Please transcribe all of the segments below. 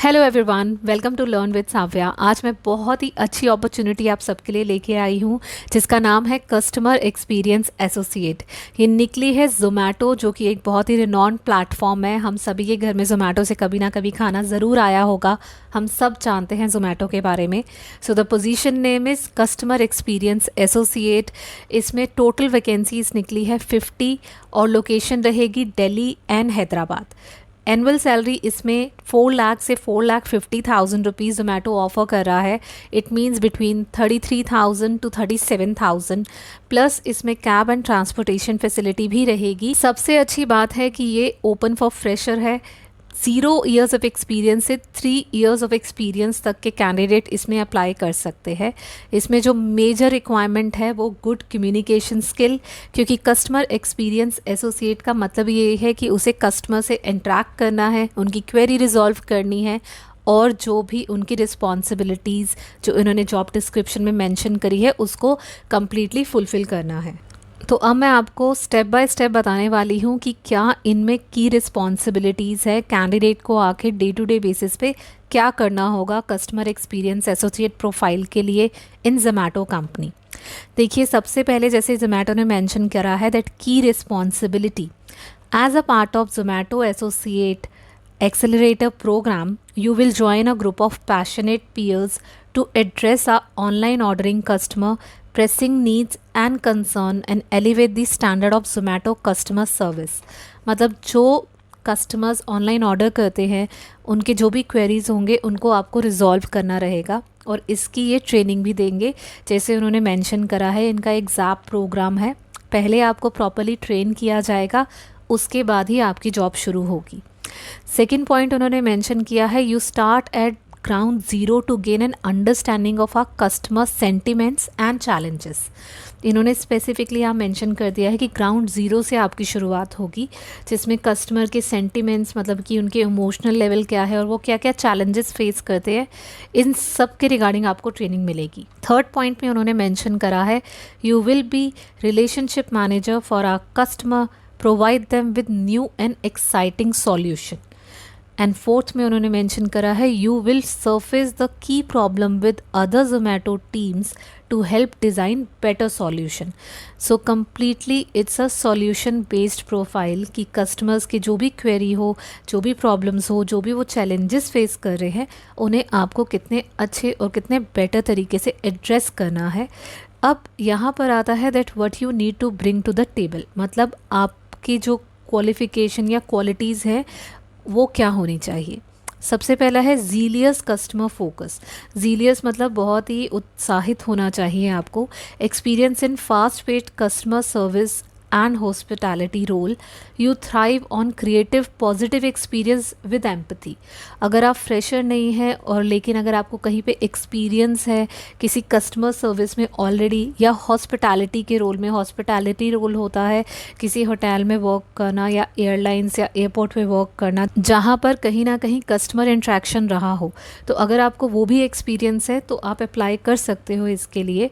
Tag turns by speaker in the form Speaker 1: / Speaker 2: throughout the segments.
Speaker 1: Hello everyone, welcome to learn with Savya. आज मैं बहुत ही अच्छी अपॉर्चुनिटी आप सबके लिए लेके आई हूँ जिसका नाम है कस्टमर एक्सपीरियंस एसोसिएट। ये निकली है ज़ोमैटो, जो कि एक बहुत ही रिनॉन्ड प्लेटफॉर्म है। हम सभी के घर में ज़ोमैटो से कभी ना कभी खाना ज़रूर आया होगा, हम सब जानते हैं ज़ोमैटो के बारे में। So the position name is customer experience associate. इसमें टोटल वैकेंसीज निकली है 50 और लोकेशन रहेगी Delhi and Hyderabad. Annual salary इसमें 4 लाख से 4,50,000 रुपीज़ ज़ोमैटो ऑफर कर रहा है। It means between 33,000 to 37,000 plus इसमें कैब एंड ट्रांसपोर्टेशन फैसिलिटी भी रहेगी। सबसे अच्छी बात है कि ये ओपन फॉर फ्रेशर है। 0 ईयर्स ऑफ एक्सपीरियंस से 3 ईयर्स ऑफ एक्सपीरियंस तक के कैंडिडेट इसमें अप्लाई कर सकते हैं। इसमें जो मेजर रिक्वायरमेंट है वो गुड कम्युनिकेशन स्किल, क्योंकि कस्टमर एक्सपीरियंस एसोसिएट का मतलब ये है कि उसे कस्टमर से इंटरेक्ट करना है, उनकी क्वेरी रिजॉल्व करनी है और जो भी उनकी रिस्पॉन्सिबिलिटीज़ जो इन्होंने जॉब डिस्क्रिप्शन में मेंशन करी है उसको कम्प्लीटली फुलफ़िल करना है। तो अब मैं आपको स्टेप बाय स्टेप बताने वाली हूँ कि क्या इनमें की रिस्पॉन्सिबिलिटीज़ है, कैंडिडेट को आखिर डे टू डे बेसिस पे क्या करना होगा कस्टमर एक्सपीरियंस एसोसिएट प्रोफाइल के लिए इन ज़ोमैटो कंपनी। देखिए, सबसे पहले जैसे ज़ोमैटो ने मेंशन करा है दैट की responsibility as a part of Zomato associate accelerator program, you will join a group of passionate peers to address our online ordering customer pressing needs and concern and elevate the standard of Zomato customer service। मतलब जो customers online order करते हैं उनके जो भी queries होंगे उनको आपको रिजॉल्व करना रहेगा और इसकी ये ट्रेनिंग भी देंगे। जैसे उन्होंने मेंशन करा है, इनका एक ज़ैप प्रोग्राम है। पहले आपको प्रॉपरली ट्रेन किया जाएगा, उसके बाद ही आपकी जॉब शुरू होगी। सेकेंड पॉइंट उन्होंने मेंशन किया है, you start at ground zero to gain an understanding of our customer sentiments and challenges. इन्होंने स्पेसिफिकली यहाँ मेंशन कर दिया है कि ग्राउंड ज़ीरो से आपकी शुरुआत होगी, जिसमें कस्टमर के सेंटिमेंट्स मतलब कि उनके इमोशनल लेवल क्या है और वो क्या क्या चैलेंजेस फेस करते हैं, इन सब के रिगार्डिंग आपको ट्रेनिंग मिलेगी। थर्ड पॉइंट में उन्होंने मेंशन करा है, you will be relationship manager for our customer, provide them with new and exciting solution। And fourth में उन्होंने मेंशन करा है, you will surface the key problem with other Zomato teams to help design better solution। So completely it's a solution based profile कि customers की जो भी query हो, जो भी प्रॉब्लम्स हो, जो भी वो चैलेंजेस फेस कर रहे हैं, उन्हें आपको कितने अच्छे और कितने बेटर तरीके से एड्रेस करना है। अब यहाँ पर आता है that what you need to bring to the table, मतलब आपकी जो क्वालिफ़िकेशन या क्वालिटीज़ हैं वो क्या होनी चाहिए। सबसे पहला है ज़ीलियस कस्टमर फोकस। ज़ीलियस मतलब बहुत ही उत्साहित होना चाहिए आपको। Experience in fast paced customer service and hospitality role, you thrive on creative positive experience with empathy. अगर आप फ्रेशर नहीं हैं और लेकिन अगर आपको कहीं पे एक्सपीरियंस है किसी कस्टमर सर्विस में ऑलरेडी या हॉस्पिटैलिटी के रोल में, हॉस्पिटैलिटी रोल होता है किसी होटल में वर्क करना या एयरलाइंस या एयरपोर्ट पे वर्क करना जहाँ पर कहीं ना कहीं कस्टमर इंट्रैक्शन रहा हो, तो अगर आपको वो भी एक्सपीरियंस है तो आप अप्लाई कर सकते हो इसके लिए।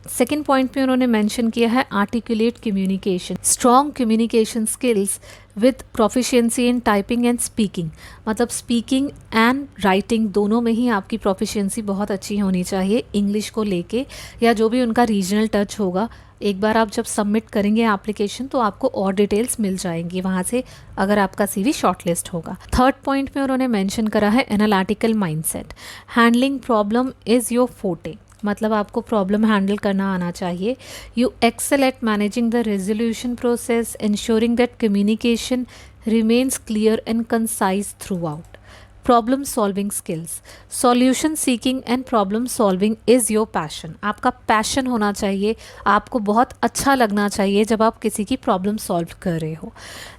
Speaker 1: सेकेंड पॉइंट में उन्होंने मेंशन किया है articulate communication, strong communication skills with proficiency in typing and speaking. मतलब स्पीकिंग एंड राइटिंग दोनों में ही आपकी प्रोफिशिएंसी बहुत अच्छी होनी चाहिए इंग्लिश को लेके, या जो भी उनका रीजनल टच होगा। एक बार आप जब सबमिट करेंगे एप्लीकेशन तो आपको और डिटेल्स मिल जाएंगी वहाँ से अगर आपका CV शॉर्टलिस्ट होगा। थर्ड पॉइंट में उन्होंने मेंशन करा है analytical mindset, handling problem is your forte. मतलब आपको प्रॉब्लम हैंडल करना आना चाहिए। You excel at managing the resolution process, ensuring that communication remains clear and concise throughout. Problem solving skills, solution seeking and problem solving is your passion. आपका passion होना चाहिए, आपको बहुत अच्छा लगना चाहिए जब आप किसी की प्रॉब्लम सॉल्व कर रहे हो।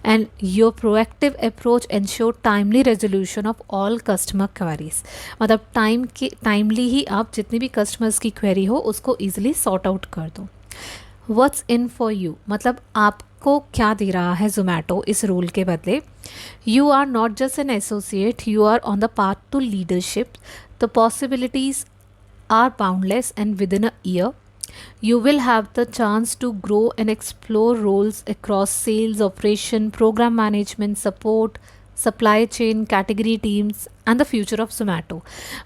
Speaker 1: And your proactive approach ensure timely resolution of all customer queries. मतलब टाइमली ही आप जितनी भी कस्टमर्स की क्वेरी हो उसको ईजिली सॉर्ट आउट कर दो। व्हाट्स इन फॉर यू, मतलब आपको क्या दे रहा है ज़ोमैटो इस रोल के बदले। You are not just an associate, you are on the path to leadership. The possibilities are boundless and within a year you will have the chance to grow and explore roles across sales, operation, program management, support, supply chain, category teams and the future of Zomato.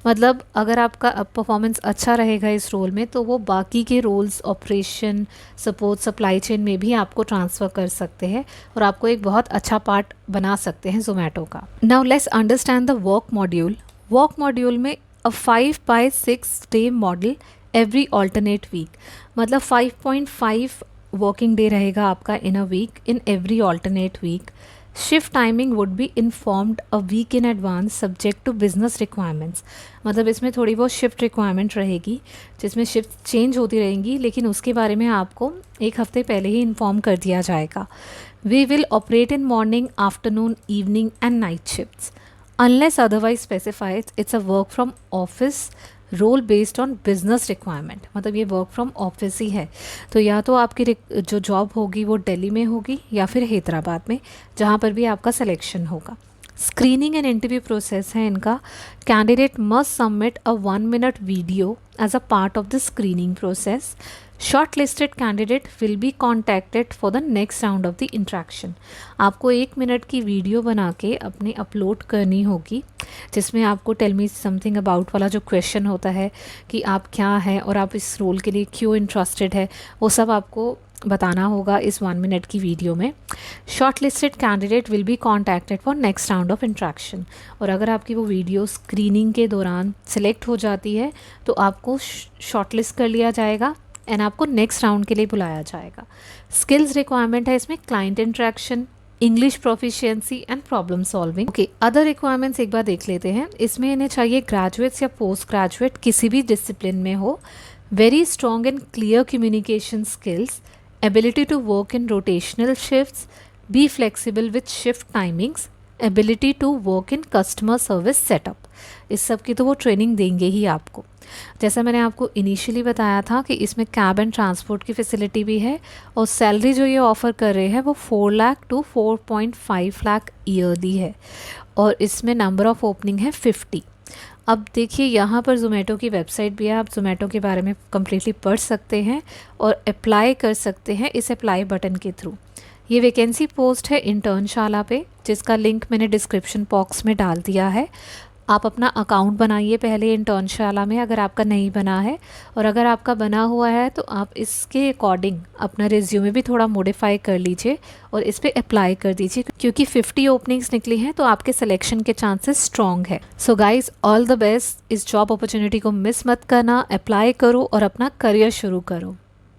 Speaker 1: मतलब अगर आपका performance अच्छा रहेगा इस role में तो वो बाकी के roles, operation, support, supply chain में भी आपको ट्रांसफ़र कर सकते हैं और आपको एक बहुत अच्छा पार्ट बना सकते हैं जोमेटो का। Now let's understand the work module. Work module में a 5/6 day model every alternate week, मतलब 5.5 वर्किंग डे रहेगा आपका in a week in every alternate week. Shift timing would be informed a week in advance subject to business requirements. मतलब इसमें थोड़ी बहुत shift requirement रहेगी जिसमें शिफ्ट चेंज होती रहेंगी, लेकिन उसके बारे में आपको एक हफ्ते पहले ही इन्फॉर्म कर दिया जाएगा। We will operate in morning, afternoon, evening and night shifts unless otherwise specified. It's a work from office role based on business requirement. मतलब ये वर्क फ्रॉम ऑफिस ही है, तो या तो आपकी जो जॉब होगी वो दिल्ली में होगी या फिर हैदराबाद में, जहाँ पर भी आपका सिलेक्शन होगा। स्क्रीनिंग एंड इंटरव्यू प्रोसेस है इनका। Candidate must submit a 1 minute video as a part of the screening process. Shortlisted candidate will be contacted for the next round of the interaction. आपको 1 minute की video बना के अपनी upload करनी होगी, जिसमें आपको टेल मी समथिंग अबाउट वाला जो क्वेश्चन होता है कि आप क्या हैं और आप इस रोल के लिए क्यों इंटरेस्टेड है, वो सब आपको बताना होगा इस 1 minute की वीडियो में। Short listed candidate will be contacted for next round of interaction. और अगर आपकी वो वीडियो स्क्रीनिंग के दौरान सिलेक्ट हो जाती है तो आपको शॉर्ट लिस्ट कर लिया जाएगा एंड आपको नेक्स्ट राउंड के लिए बुलाया जाएगा। स्किल्स रिक्वायरमेंट है इसमें client interaction, English proficiency and problem solving. Okay, other requirements एक बार देख लेते हैं। इसमें इन्हें चाहिए ग्रेजुएट्स या पोस्ट ग्रेजुएट किसी भी डिसिप्लिन में हो, very strong and clear communication skills, ability to work in rotational shifts, be flexible with shift timings, ability to work in customer service setup. इस सब की तो वो ट्रेनिंग देंगे ही आपको। जैसा मैंने आपको इनिशियली बताया था कि इसमें कैब एंड ट्रांसपोर्ट की फैसिलिटी भी है और सैलरी जो ये ऑफ़र कर रहे हैं वो 4 लाख टू 4.5 लाख ईयरली है और इसमें नंबर ऑफ़ ओपनिंग है 50। अब देखिए यहाँ पर ज़ोमैटो की वेबसाइट भी है, आप ज़ोमैटो के बारे में कम्प्लीटली पढ़ सकते हैं और अप्लाई कर सकते हैं इस अप्लाई बटन के थ्रू। ये वैकेंसी पोस्ट है इंटर्नशाला पे, जिसका लिंक मैंने डिस्क्रिप्शन बॉक्स में डाल दिया है। आप अपना अकाउंट बनाइए पहले इंटर्नशाला में अगर आपका नहीं बना है, और अगर आपका बना हुआ है तो आप इसके अकॉर्डिंग अपना रिज्यूमे भी थोड़ा मॉडिफाई कर लीजिए और इस पर अप्लाई कर दीजिए, क्योंकि 50 ओपनिंग्स निकली हैं तो आपके सिलेक्शन के चांसेस स्ट्रॉन्ग है। So guys, all the best. इस जॉब अपॉर्चुनिटी को मिस मत करना, अप्लाई करो और अपना करियर शुरू करो।